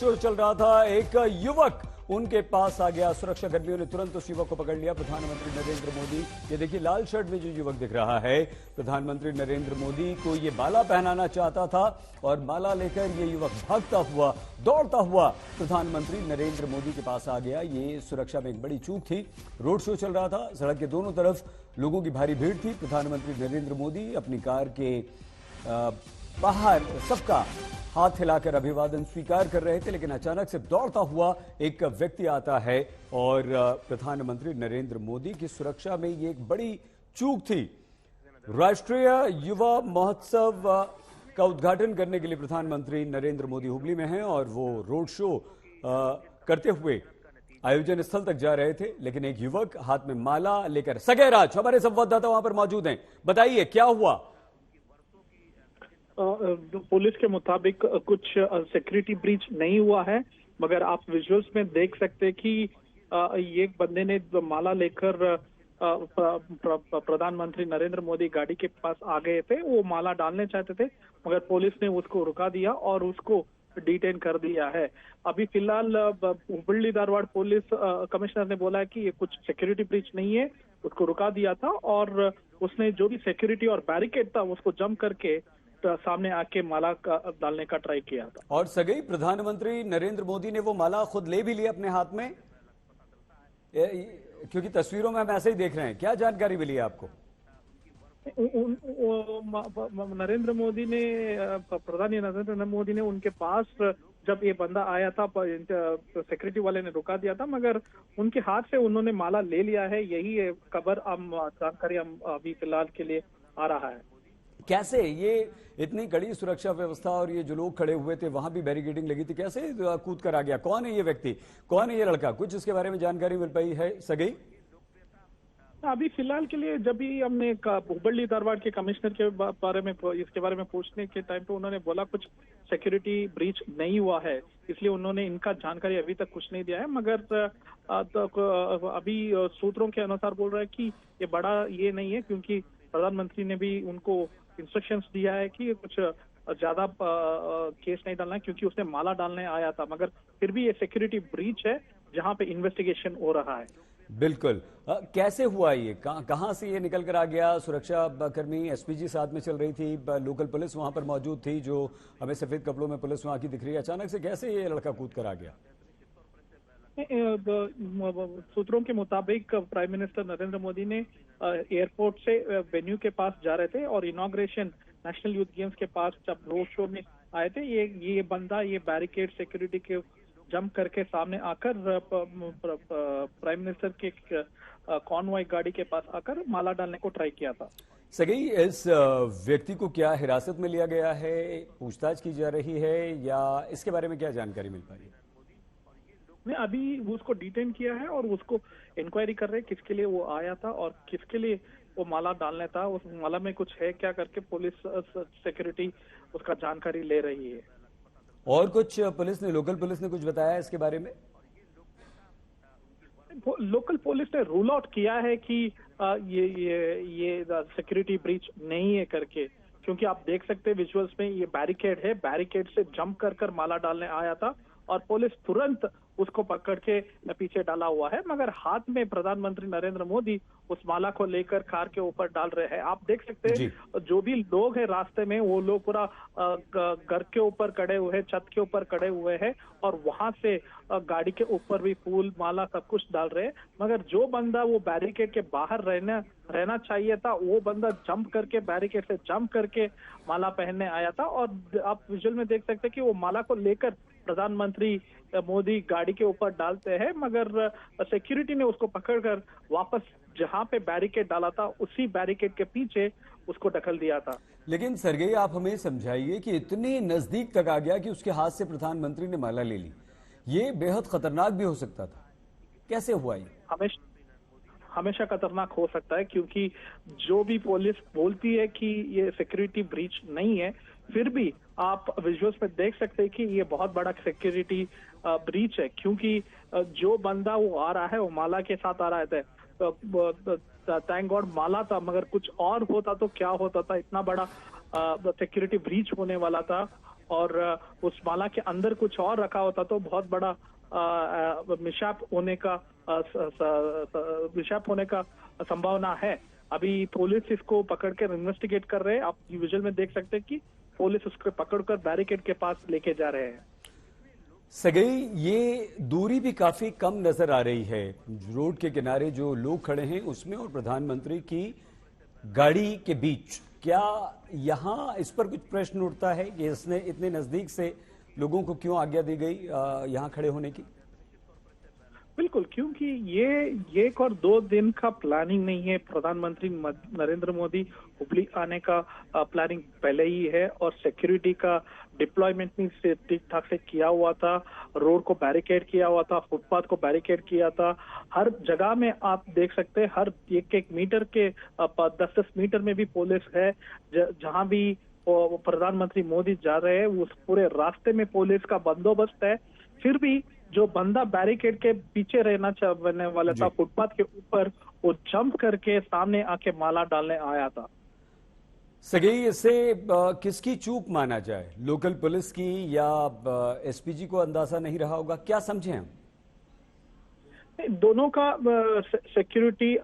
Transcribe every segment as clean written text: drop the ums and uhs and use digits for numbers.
Show चल रहा था, एक युवक उनके पास आ गया। सुरक्षा कर्मियों ने तुरंत उस युवक को पकड़ लिया। प्रधानमंत्री नरेंद्र मोदी, ये देखिए लाल शर्ट में जो युवक दिख रहा है, प्रधानमंत्री नरेंद्र मोदी को ये माला पहनाना चाहता था और माला लेकर ये युवक भागता हुआ, दौड़ता हुआ प्रधानमंत्री नरेंद्र मोदी के पास आ गया। ये सुरक्षा में एक बड़ी चूक थी। रोड शो चल रहा था, सड़क के दोनों तरफ लोगों की भारी भीड़ थी। प्रधानमंत्री नरेंद्र मोदी अपनी कार के बाहर सबका हाथ हिलाकर अभिवादन स्वीकार कर रहे थे, लेकिन अचानक से दौड़ता हुआ एक व्यक्ति आता है और प्रधानमंत्री नरेंद्र मोदी की सुरक्षा में ये एक बड़ी चूक थी। राष्ट्रीय युवा महोत्सव का उद्घाटन करने के लिए प्रधानमंत्री नरेंद्र मोदी हुबली में हैं और वो रोड शो करते हुए आयोजन स्थल तक जा रहे थे, लेकिन एक युवक हाथ में माला लेकर, सगैराज हमारे संवाददाता वहां पर मौजूद हैं, बताइए क्या हुआ। पुलिस के मुताबिक कुछ सिक्योरिटी ब्रीच नहीं हुआ है, मगर आप विजुअल्स में देख सकते हैं कि एक बंदे ने माला लेकर प्रधानमंत्री नरेंद्र मोदी गाड़ी के पास आ गए थे। वो माला डालने चाहते थे, मगर पुलिस ने उसको रुका दिया और उसको डिटेन कर दिया है। अभी फिलहाल हुबली धारवाड़ पुलिस कमिश्नर ने बोला है कि ये कुछ सिक्योरिटी ब्रीच नहीं है, उसको रुका दिया था और उसने जो भी सिक्योरिटी और बैरिकेड था उसको जंप करके सामने आके माला डालने का ट्राई किया था। और सगई प्रधानमंत्री नरेंद्र मोदी ने वो माला खुद ले भी लिया अपने हाथ में, क्योंकि तस्वीरों में हम ऐसे ही देख रहे हैं। क्या जानकारी मिली है आपको? नरेंद्र मोदी ने, प्रधानमंत्री नरेंद्र मोदी ने उनके पास जब ये बंदा आया था, सिक्योरिटी वाले ने रुका दिया था, मगर उनके हाथ से उन्होंने माला ले लिया है। यही खबर जानकारी हम अभी फिलहाल के लिए आ रहा है। कैसे ये इतनी कड़ी सुरक्षा व्यवस्था और ये जो लोग खड़े हुए थे वहां भी बैरिकेडिंग लगी थी, कैसे कूद कर आ गया? कौन है ये व्यक्ति, कौन है ये लड़का? कुछ इसके बारे में जानकारी मिल पाई है सगई? अभी फिलहाल के लिए जब भी हमने हुबली धारवाड़ के कमिश्नर के बारे में इसके बारे में पूछने के टाइम पे उन्होंने बोला कुछ सिक्योरिटी ब्रीच नहीं हुआ है, इसलिए उन्होंने इनका जानकारी अभी तक कुछ नहीं दिया है। मगर अभी सूत्रों के अनुसार बोल रहा है कि ये बड़ा ये नहीं है, क्योंकि प्रधानमंत्री ने भी उनको इंस्ट्रक्शंस दिया है कि कुछ ज्यादा केस नहीं डालना है, क्योंकि उसने माला डालने आया था। मगर फिर भी ये सिक्योरिटी ब्रीच है जहां पे इन्वेस्टिगेशन हो रहा है। बिल्कुल। कैसे हुआ ये, कहां से ये निकल कर आ गया? सुरक्षा कर्मी, एसपीजी साथ में चल रही थी, लोकल पुलिस वहां पर मौजूद थी, जो हमें सफेद कपड़ों में पुलिस वहां की दिख रही है। अचानक से कैसे ये लड़का कूद कर आ गया? सूत्रों के मुताबिक प्राइम मिनिस्टर नरेंद्र मोदी ने एयरपोर्ट से वेन्यू के पास जा रहे थे और इनॉग्रेशन नेशनल यूथ गेम्स के पास जब रोड शो में आए थे, ये बंदा ये बैरिकेड सिक्योरिटी के जंप करके सामने आकर प्राइम मिनिस्टर के कॉन्वॉय गाड़ी के पास आकर माला डालने को ट्राई किया था। सगई, इस व्यक्ति को क्या हिरासत में लिया गया है, पूछताछ की जा रही है, या इसके बारे में क्या जानकारी मिल पाई है? ने अभी उसको डिटेन किया है और उसको इंक्वायरी कर रहे हैं किसके लिए वो आया था और किसके लिए वो माला डालने था, उस माला में कुछ है क्या करके पुलिस सिक्योरिटी उसका जानकारी ले रही है। और कुछ पुलिस ने, लोकल पुलिस ने कुछ बताया इसके बारे में? लोकल पुलिस ने रूल आउट किया है कि ये सिक्योरिटी ब्रीच नहीं है करके, क्योंकि आप देख सकते हैं विजुअल्स में ये बैरिकेड है, बैरिकेड से जंप कर माला डालने आया था और पुलिस तुरंत उसको पकड़ के पीछे डाला हुआ है। मगर हाथ में प्रधानमंत्री नरेंद्र मोदी उस माला को लेकर कार के ऊपर डाल रहे हैं। आप देख सकते हैं जो भी लोग हैं रास्ते में, वो लोग पूरा घर के ऊपर खड़े हुए हैं, छत के ऊपर खड़े हुए हैं और वहां से गाड़ी के ऊपर भी फूल माला सब कुछ डाल रहे हैं। मगर जो बंदा वो बैरिकेड के बाहर रहना चाहिए था, वो बंदा जंप करके, बैरिकेड से जंप करके माला पहनने आया था। और आप विजुअल में देख सकते हैं कि वो माला को लेकर प्रधानमंत्री मोदी गाड़ी के ऊपर डालते हैं, मगर सिक्योरिटी ने उसको पकड़कर वापस जहां पे बैरिकेड डाला था उसी बैरिकेड के पीछे उसको ढकल दिया था। लेकिन सरगई, आप हमें समझाइए कि इतनी नजदीक तक आ गया कि उसके हाथ से प्रधानमंत्री ने माला ले ली, ये बेहद खतरनाक भी हो सकता था, कैसे हुआ ये? हमेशा खतरनाक हो सकता है, क्योंकि जो भी पुलिस बोलती है कि ये सिक्योरिटी ब्रीच नहीं है, फिर भी आप विजुअल्स में देख सकते हैं कि ये बहुत बड़ा सिक्योरिटी ब्रीच है, क्योंकि जो बंदा वो आ रहा है वो माला के साथ आ रहा है। थैंक गॉड माला था, मगर कुछ और होता तो क्या होता था, इतना बड़ा सिक्योरिटी ब्रीच होने वाला था। और उस माला के अंदर कुछ और रखा होता तो बहुत बड़ा मिसहैप होने का संभावना है। अभी पुलिस इसको पकड़कर इन्वेस्टिगेट कर रहे हैं। आप विजुअल में देख सकते हैं कि पुलिस उसको पकड़कर बैरिकेड के पास लेके जा रहे हैं। सगई, ये दूरी भी काफी कम नजर आ रही है। रोड के किनारे जो लोग खड़े हैं उसमें और प्रधानमंत्री की गाड़ी के बीच, क्या यहां इस पर कुछ प्रश्न उठता है कि इसने इतने नजदीक से लोगों को क्यों आज्ञा दी गई यहां खड़े होने की? बिल्कुल, क्योंकि ये 1 और 2 दिन का प्लानिंग नहीं है। प्रधानमंत्री नरेंद्र मोदी हुबली आने का प्लानिंग पहले ही है और सिक्योरिटी का डिप्लॉयमेंट भी ठीक ठाक से किया हुआ था। रोड को बैरिकेड किया हुआ था, फुटपाथ को बैरिकेड किया था। हर जगह में आप देख सकते हैं, हर एक मीटर के 10-10 मीटर में भी पुलिस है। जहां भी प्रधानमंत्री मोदी जा रहे हैं उस पूरे रास्ते में पुलिस का बंदोबस्त है। फिर भी जो बंदा बैरिकेड के पीछे रहने वाला था फुटपाथ के ऊपर, वो जंप करके सामने आके माला डालने आया था। सगई, इससे किसकी चूक माना जाए? लोकल पुलिस की या एसपीजी को अंदाजा नहीं रहा होगा? क्या समझे हम? दोनों का सिक्योरिटी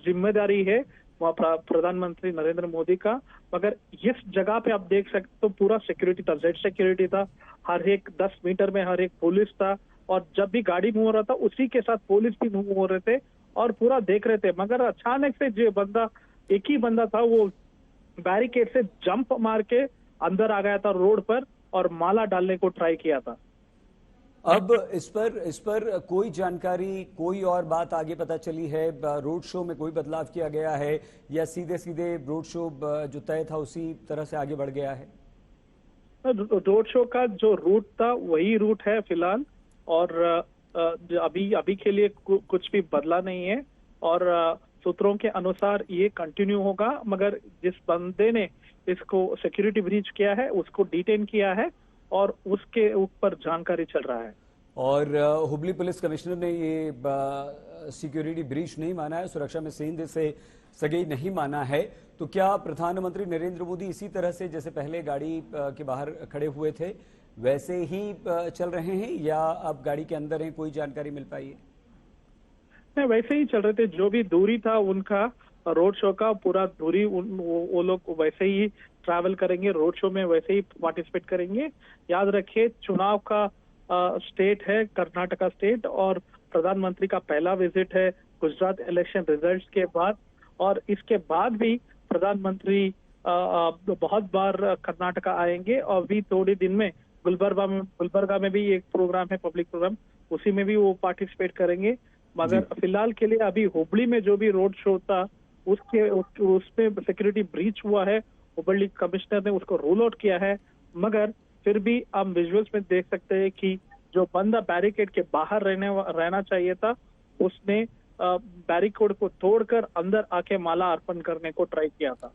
जिम्मेदारी है प्रधानमंत्री नरेंद्र मोदी का। मगर इस जगह पे आप देख सकते तो पूरा सिक्योरिटी था, जेड सिक्योरिटी था। हर एक 10 मीटर में हर एक पुलिस था और जब भी गाड़ी मूव हो रहा था उसी के साथ पुलिस भी मूव हो रहे थे और पूरा देख रहे थे। मगर अचानक से जो बंदा, एक ही बंदा था, वो बैरिकेड से जंप मार के अंदर आ गया था रोड पर और माला डालने को ट्राई किया था। अब इस पर कोई जानकारी, कोई और बात आगे पता चली है? रोड शो में कोई बदलाव किया गया है या सीधे सीधे रोड शो जो तय था उसी तरह से आगे बढ़ गया है? रोड शो का जो रूट था वही रूट है फिलहाल और अभी के लिए कुछ भी बदला नहीं है और सूत्रों के अनुसार ये कंटिन्यू होगा। मगर जिस बंदे ने इसको सिक्योरिटी ब्रीच किया है उसको डिटेन किया है और उसके ऊपर जानकारी चल रहा है। और हुबली पुलिस कमिश्नर ने ये सिक्योरिटी ब्रीच नहीं माना है, सुरक्षा में सेंध से सगई नहीं माना है। तो क्या प्रधानमंत्री नरेंद्र मोदी इसी तरह से जैसे पहले गाड़ी के बाहर खड़े हुए थे वैसे ही चल रहे हैं या अब गाड़ी के अंदर हैं? कोई जानकारी मिल पाई है? नहीं, वैसे ही चल रहे थे। जो भी दूरी था उनका रोड शो का पूरा दूरी वो लोग वैसे ही ट्रैवल करेंगे, रोड शो में वैसे ही पार्टिसिपेट करेंगे। याद रखिए, चुनाव का स्टेट है कर्नाटका स्टेट और प्रधानमंत्री का पहला विजिट है गुजरात इलेक्शन रिजल्ट्स के बाद। और इसके बाद भी प्रधानमंत्री बहुत बार कर्नाटका आएंगे और भी थोड़े दिन में गुलबर्गा में भी एक प्रोग्राम है, पब्लिक प्रोग्राम, उसी में भी वो पार्टिसिपेट करेंगे। मगर फिलहाल के लिए अभी हुबली में जो भी रोड शो था उसमें सिक्योरिटी ब्रीच हुआ है। हुबली कमिश्नर ने उसको रूल आउट किया है। मगर फिर भी हम विजुअल्स में देख सकते हैं कि जो बंदा बैरिकेड के बाहर रहना चाहिए था उसने बैरिकेड को तोड़कर अंदर आके माला अर्पण करने को ट्राई किया था।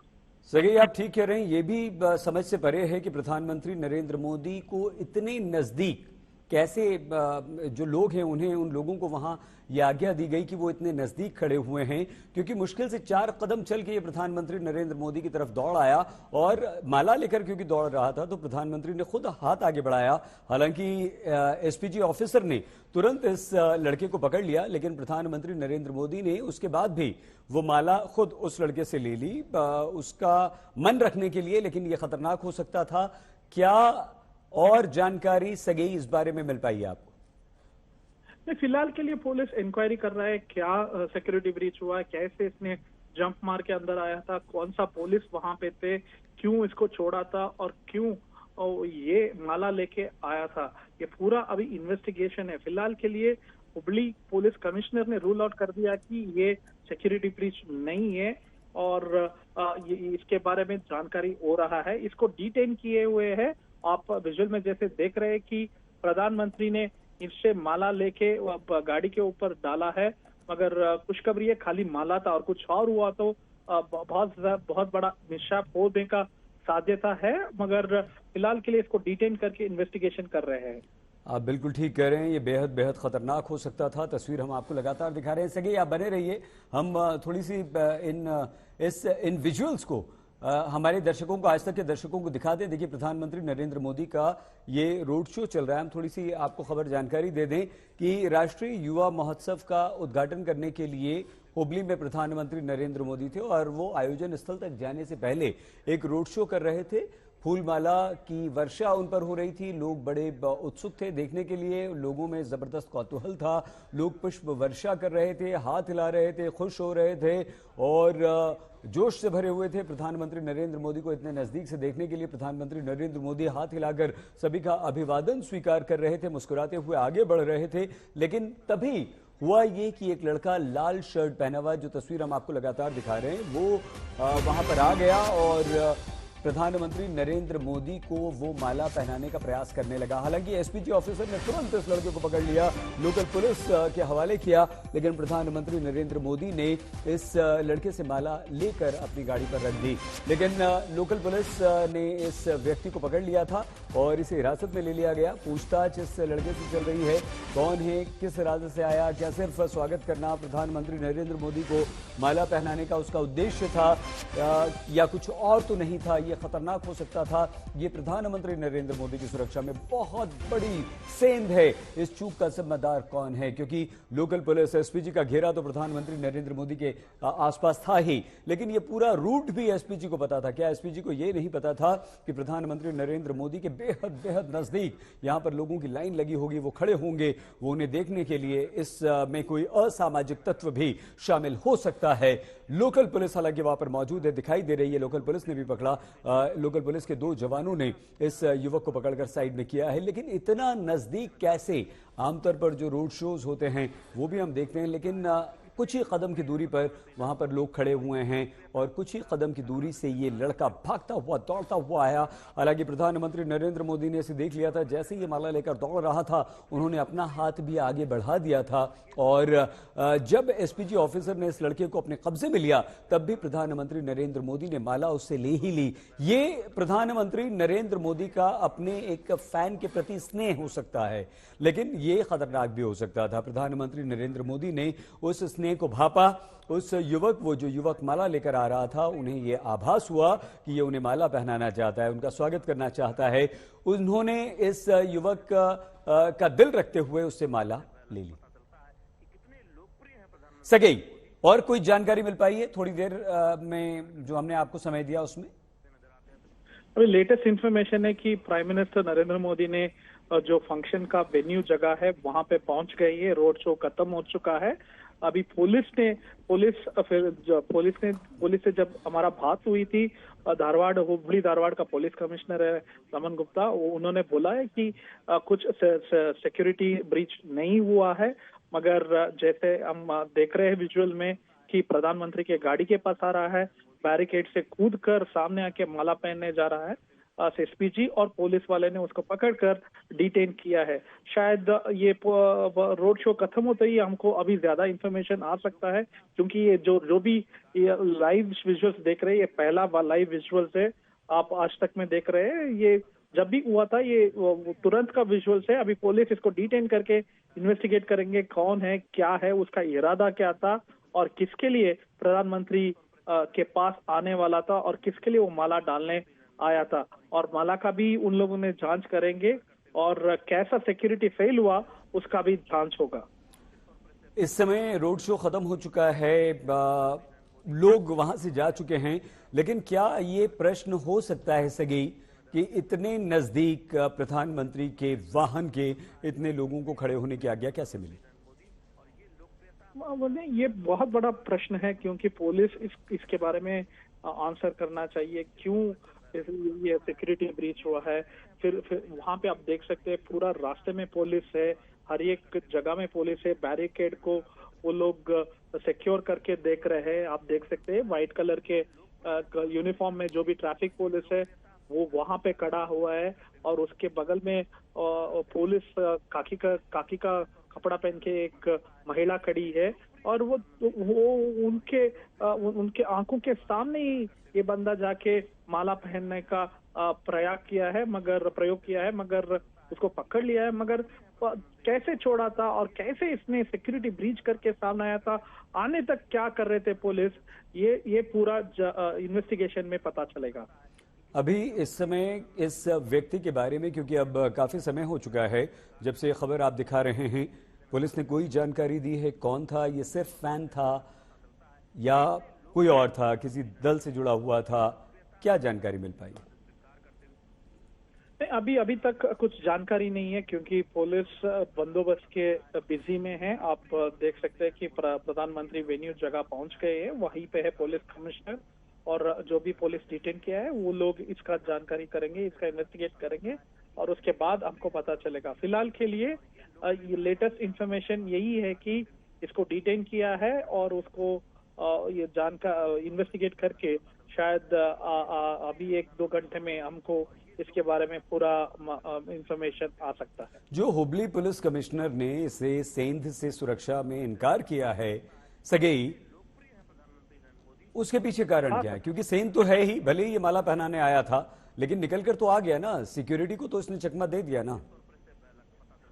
सही, आप ठीक कह रहे हैं। ये भी समझ से परे है कि प्रधानमंत्री नरेंद्र मोदी को इतने नजदीक कैसे जो लोग हैं उन्हें, उन लोगों को वहां ये आज्ञा दी गई कि वो इतने नजदीक खड़े हुए हैं, क्योंकि मुश्किल से 4 कदम चल के ये प्रधानमंत्री नरेंद्र मोदी की तरफ दौड़ आया और माला लेकर क्योंकि दौड़ रहा था तो प्रधानमंत्री ने खुद हाथ आगे बढ़ाया। हालांकि एसपीजी ऑफिसर ने तुरंत इस लड़के को पकड़ लिया, लेकिन प्रधानमंत्री नरेंद्र मोदी ने उसके बाद भी वो माला खुद उस लड़के से ले ली उसका मन रखने के लिए, लेकिन यह खतरनाक हो सकता था। क्या और जानकारी सगई इस बारे में मिल पाई है आपको? फिलहाल के लिए पुलिस इंक्वायरी कर रहा है क्या सिक्योरिटी ब्रीच हुआ है, कैसे इसने जंप मार के अंदर आया था, कौन सा पुलिस वहां पे थे, क्यों इसको छोड़ा था और क्यों ये माला लेके आया था। ये पूरा अभी इन्वेस्टिगेशन है। फिलहाल के लिए हुबली पुलिस कमिश्नर ने रूल आउट कर दिया कि ये सिक्योरिटी ब्रीच नहीं है और इसके बारे में जानकारी हो रहा है। इसको डिटेन किए हुए है। आप विजुअल में जैसे देख रहे हैं कि प्रधानमंत्री ने इससे माला लेके गाड़ी के ऊपर डाला है, मगर खुशखबरी है खाली माला था और कुछ और हुआ तो बहुत बड़ा मिसहैप होने का साध्यता है। मगर फिलहाल के लिए इसको डिटेन करके इन्वेस्टिगेशन कर रहे हैं। आप बिल्कुल ठीक कह रहे हैं, ये बेहद खतरनाक हो सकता था। तस्वीर हम आपको लगातार दिखा रहे हैं। सगे आप बने रहिए, हम थोड़ी सी इन विजुअल्स को हमारे दर्शकों को, आज तक के दर्शकों को दिखा दें। देखिए, प्रधानमंत्री नरेंद्र मोदी का ये रोड शो चल रहा है। हम थोड़ी सी आपको खबर जानकारी दे दें कि राष्ट्रीय युवा महोत्सव का उद्घाटन करने के लिए हुबली में प्रधानमंत्री नरेंद्र मोदी थे और वो आयोजन स्थल तक जाने से पहले एक रोड शो कर रहे थे। फूलमाला की वर्षा उन पर हो रही थी। लोग बड़े उत्सुक थे देखने के लिए। लोगों में जबरदस्त कौतूहल था। लोग पुष्प वर्षा कर रहे थे, हाथ हिला रहे थे, खुश हो रहे थे और जोश से भरे हुए थे। प्रधानमंत्री नरेंद्र मोदी को इतने नजदीक से देखने के लिए प्रधानमंत्री नरेंद्र मोदी हाथ हिलाकर सभी का अभिवादन स्वीकार कर रहे थे, मुस्कुराते हुए आगे बढ़ रहे थे। लेकिन तभी हुआ ये कि एक लड़का लाल शर्ट पहना हुआ, जो तस्वीर हम आपको लगातार दिखा रहे हैं, वो वहां पर आ गया और प्रधानमंत्री नरेंद्र मोदी को वो माला पहनाने का प्रयास करने लगा। हालांकि एसपीजी ऑफिसर ने तुरंत इस लड़के को पकड़ लिया, लोकल पुलिस के हवाले किया, लेकिन प्रधानमंत्री नरेंद्र मोदी ने इस लड़के से माला लेकर अपनी गाड़ी पर रख दी। लेकिन लोकल पुलिस ने इस व्यक्ति को पकड़ लिया था और इसे हिरासत में ले लिया गया। पूछताछ इस लड़के से चल रही है, कौन है, किस इरादे से आया, क्या सिर्फ स्वागत करना, प्रधानमंत्री नरेंद्र मोदी को माला पहनाने का उसका उद्देश्य था या कुछ और तो नहीं था। ये खतरनाक हो सकता था। ये प्रधानमंत्री नरेंद्र मोदी की सुरक्षा में बहुत बड़ी सेंध है। इस चूक का जिम्मेदार कौन है? क्योंकि लोकल पुलिस, एसपीजी का घेरा तो प्रधानमंत्री नरेंद्र मोदी के आसपास था ही, लेकिन ये पूरा रूट भी एसपीजी को पता था। क्या एसपीजी को ये नहीं पता था कि प्रधानमंत्री नरेंद्र मोदी के बेहद बेहद नजदीक यहां पर लोगों की लाइन लगी होगी, वो खड़े होंगे, वो उन्हें देखने के लिए। इसमें कोई असामाजिक तत्व भी शामिल हो सकता है। लोकल पुलिस हालांकि वहां पर मौजूद है, दिखाई दे रही है। लोकल पुलिस ने भी पकड़ा। लोकल पुलिस के 2 जवानों ने इस युवक को पकड़कर साइड में किया है। लेकिन इतना नजदीक कैसे? आमतौर पर जो रोड शोज होते हैं वो भी हम देखते हैं, लेकिन कुछ ही कदम की दूरी पर वहां पर लोग खड़े हुए हैं और कुछ ही कदम की दूरी से ये लड़का भागता हुआ, दौड़ता हुआ आया। हालांकि प्रधानमंत्री नरेंद्र मोदी ने इसे देख लिया था। जैसे ये माला लेकर दौड़ रहा था, उन्होंने अपना हाथ भी आगे बढ़ा दिया था और जब एसपीजी ऑफिसर ने इस लड़के को अपने कब्जे में लिया, तब भी प्रधानमंत्री नरेंद्र मोदी ने माला उससे ले ही ली। ये प्रधानमंत्री नरेंद्र मोदी का अपने एक फैन के प्रति स्नेह हो सकता है, लेकिन ये खतरनाक भी हो सकता था। प्रधानमंत्री नरेंद्र मोदी ने उस स्नेह को भापा। उस युवक, वो जो युवक माला लेकर आ रहा था, उन्हें यह आभास हुआ कि ये उन्हें माला पहनाना चाहता है, उनका स्वागत करना चाहता है। उन्होंने इस युवक का दिल रखते हुए उससे माला ले ली। सगई और कोई जानकारी मिल पाई है थोड़ी देर में जो हमने आपको समय दिया उसमें? अभी लेटेस्ट इंफॉर्मेशन है कि प्राइम मिनिस्टर नरेंद्र मोदी ने जो फंक्शन का वेन्यू जगह है वहां पे पहुंच गई है। रोड शो खत्म हो चुका है। अभी पुलिस से जब हमारा बात हुई थी, धारवाड़, हुबली धारवाड़ का पुलिस कमिश्नर है रमन गुप्ता, उन्होंने बोला है कि कुछ सिक्योरिटी ब्रीच नहीं हुआ है, मगर जैसे हम देख रहे हैं विजुअल में कि प्रधानमंत्री के गाड़ी के पास आ रहा है, बैरिकेड से कूद कर सामने आके माला पहनने जा रहा है। एसपीजी और पुलिस वाले ने उसको पकड़कर डिटेन किया है। शायद ये रोड शो खत्म होते ही हमको अभी ज्यादा इंफॉर्मेशन आ सकता है, क्योंकि ये जो भी लाइव विजुअल्स देख रहे हैं, ये पहला लाइव विजुअल्स है आप आज तक में देख रहे हैं। ये जब भी हुआ था ये तुरंत का विजुअल्स है। अभी पुलिस इसको डिटेन करके इन्वेस्टिगेट करेंगे, कौन है, क्या है, उसका इरादा क्या था और किसके लिए प्रधानमंत्री के पास आने वाला था और किसके लिए वो माला डालने आया था। और माला का भी उन लोगों ने जांच करेंगे और कैसा सिक्योरिटी फेल हुआ उसका भी जांच होगा। इस समय रोड शो खत्म हो चुका है, लोग वहां से जा चुके हैं, लेकिन क्या ये प्रश्न हो सकता है सगी कि इतने नजदीक प्रधानमंत्री के वाहन के इतने लोगों को खड़े होने की आज्ञा कैसे मिली? ये बहुत बड़ा प्रश्न है, क्योंकि पुलिस इसके बारे में आंसर करना चाहिए, क्यों ये सिक्योरिटी ब्रीच हुआ है। फिर वहां पे आप देख सकते हैं पूरा रास्ते में पुलिस है, हर एक जगह में पुलिस है। बैरिकेड को वो लोग सिक्योर करके देख रहे हैं। आप देख सकते हैं व्हाइट कलर के यूनिफॉर्म में जो भी ट्रैफिक पुलिस है वो वहां पे खड़ा हुआ है और उसके बगल में पुलिस काकी का कपड़ा पहन के एक महिला खड़ी है और वो उनके आंखों के सामने ही ये बंदा जाके माला पहनने का प्रयोग किया है, मगर उसको पकड़ लिया है, मगर कैसे छोड़ा था और कैसे इसने सिक्योरिटी ब्रीच करके सामने आया था, आने तक क्या कर रहे थे पुलिस, ये पूरा इन्वेस्टिगेशन में पता चलेगा। अभी इस समय इस व्यक्ति के बारे में, क्योंकि अब काफी समय हो चुका है जब से ये खबर आप दिखा रहे हैं, पुलिस ने कोई जानकारी दी है? कौन था ये? सिर्फ फैन था या कोई और था, किसी दल से जुड़ा हुआ था? क्या जानकारी मिल पाई? अभी तक कुछ जानकारी नहीं है, क्योंकि पुलिस बंदोबस्त के बिजी में है। आप देख सकते हैं कि प्रधानमंत्री वेन्यू जगह पहुंच गए हैं, वहीं पे है पुलिस कमिश्नर, और जो भी पुलिस डिटेन किया है वो लोग इसका जानकारी करेंगे, इसका इन्वेस्टिगेट करेंगे और उसके बाद हमको पता चलेगा। फिलहाल के लिए ये लेटेस्ट इंफॉर्मेशन यही है कि इसको डिटेन किया है और उसको ये जानकारी इन्वेस्टिगेट करके शायद अभी 1-2 घंटे में हमको इसके बारे में पूरा इंफॉर्मेशन आ सकता है। जो हुबली पुलिस कमिश्नर ने इसे सेंध से सुरक्षा में इनकार किया है, सगेई, उसके पीछे कारण क्या है? क्योंकि सेंध तो है ही, भले ही ये माला पहनाने आया था, लेकिन निकलकर तो आ गया ना, सिक्योरिटी को तो इसने चकमा दे दिया ना।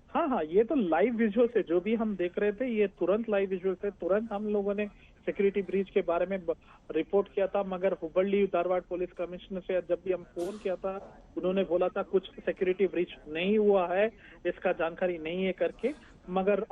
हाँ, ये तो लाइव विजुअल से जो भी हम देख रहे थे, ये तुरंत लाइव विजुअल से, तुरंत हम लोगों ने सिक्योरिटी ब्रीच के बारे में रिपोर्ट किया था, मगर हुबली धारवाड़ पुलिस कमिश्नर से जब भी हम फोन किया था, उन्होंने बोला था कुछ सिक्योरिटी ब्रीच नहीं हुआ है, इसका जानकारी नहीं है करके। मगर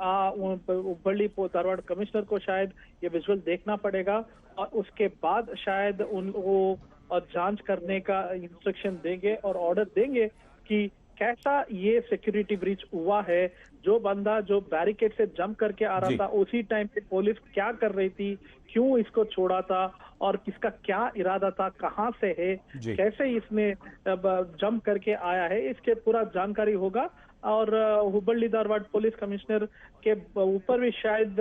हुबली धारवाड़ कमिश्नर को शायद ये विजुअल देखना पड़ेगा और उसके बाद शायद उनको जांच करने का इंस्ट्रक्शन देंगे और ऑर्डर देंगे कि कैसा ये सिक्योरिटी ब्रीच हुआ है। जो बंदा जो बैरिकेड से जंप करके आ रहा था, उसी टाइम पे पुलिस क्या कर रही थी, क्यों इसको छोड़ा था और किसका क्या इरादा था, कहां से है, कैसे इसने जंप करके आया है, इसके पूरा जानकारी होगा। और हुबली धारवाड़ पुलिस कमिश्नर के ऊपर भी शायद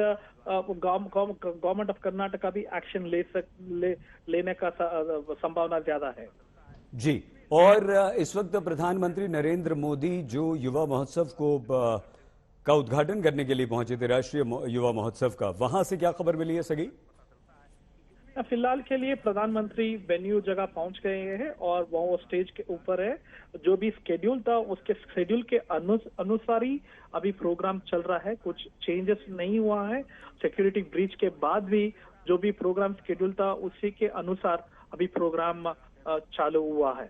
गवर्नमेंट ऑफ कर्नाटका भी एक्शन लेने का संभावना ज्यादा है। जी, और इस वक्त प्रधानमंत्री नरेंद्र मोदी जो युवा महोत्सव का उद्घाटन करने के लिए पहुंचे थे, राष्ट्रीय युवा महोत्सव का, वहां से क्या खबर मिली है सगी? फिलहाल के लिए प्रधानमंत्री वेन्यू जगह पहुंच गए हैं और वो स्टेज के ऊपर है। जो भी स्केड्यूल था उसके शेड्यूल के अनुसार ही अभी प्रोग्राम चल रहा है, कुछ चेंजेस नहीं हुआ है। सिक्योरिटी ब्रीच के बाद भी जो भी प्रोग्राम शेड्यूल था उसी के अनुसार अभी प्रोग्राम चालू हुआ है।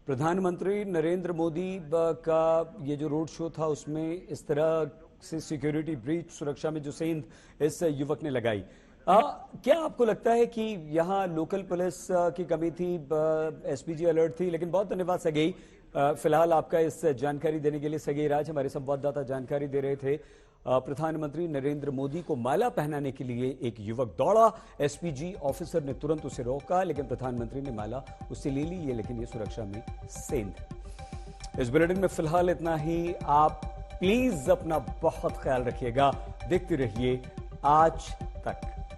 प्रधानमंत्री नरेंद्र मोदी का ये जो रोड शो था उसमें इस तरह से सिक्योरिटी ब्रीच सुरक्षा में जो सेंध इस युवक ने लगाई, क्या आपको लगता है कि यहाँ लोकल पुलिस की कमी थी, एसपीजी अलर्ट थी? लेकिन बहुत धन्यवाद सगई, फिलहाल आपका इस जानकारी देने के लिए। सगई राज हमारे संवाददाता जानकारी दे रहे थे। प्रधानमंत्री नरेंद्र मोदी को माला पहनाने के लिए एक युवक दौड़ा, एसपीजी ऑफिसर ने तुरंत उसे रोका, लेकिन प्रधानमंत्री ने माला उससे ले ली, लेकिन ये सुरक्षा में सेंध। इस बुलेटिन में फिलहाल इतना ही। आप प्लीज अपना बहुत ख्याल रखिएगा। देखते रहिए आज तक।